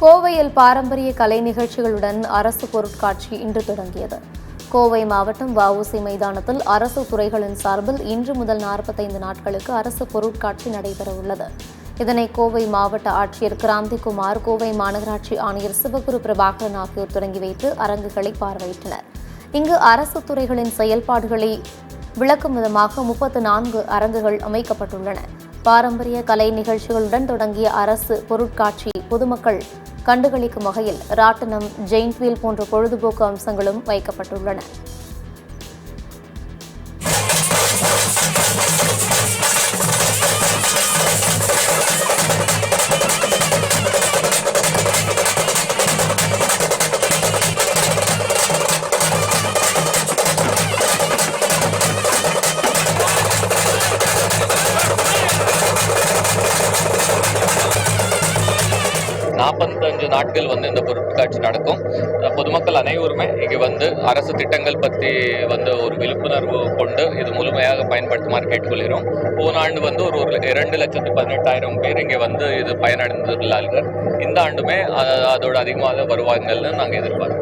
கோவையில் பாரம்பரிய கலை நிகழ்ச்சிகளுடன் அரசு பொருட்காட்சி இன்று தொடங்கியது. கோவை மாவட்டம் வ.உ.சி. மைதானத்தில் அரசு துறைகளின் சார்பில் இன்று முதல் 45 நாட்களுக்கு அரசு பொருட்காட்சி நடைபெறவுள்ளது. இதனை கோவை மாவட்ட ஆட்சியர் கிராந்திகுமார், கோவை மாநகராட்சி ஆணையர் சிவகுரு பிரபாகரன் ஆகியோர் தொடங்கி வைத்து அரங்குகளை பார்வையிட்டனர். இங்கு அரசு துறைகளின் செயல்பாடுகளை விளக்கும் விதமாக 34 அரங்குகள் அமைக்கப்பட்டுள்ளன. பாரம்பரிய கலை நிகழ்ச்சிகளுடன் தொடங்கிய அரசு பொருட்காட்சி பொதுமக்கள் கண்டுகளிக்கும் வகையில் ராட்டினம், ஜெயின்ட் வீல் போன்ற பொழுதுபோக்கு அம்சங்களும் வைக்கப்பட்டுள்ளன. நாட்கள் இந்த பொருட்காட்சி நடக்கும். பொதுமக்கள் அனைவருமே இங்கே அரசு திட்டங்கள் பற்றி ஒரு விழிப்புணர்வு கொண்டு இது முழுமையாக பயன்படுத்துமாறு கேட்டுக்கொள்கிறோம். போன ஆண்டு ஒரு 2,18,000 பேர் இங்கே இது பயனடைந்துள்ளார்கள். இந்த ஆண்டுமே அதோட அதிகமாக வருவாங்கன்னு நாங்கள் எதிர்பார்க்கிறோம்.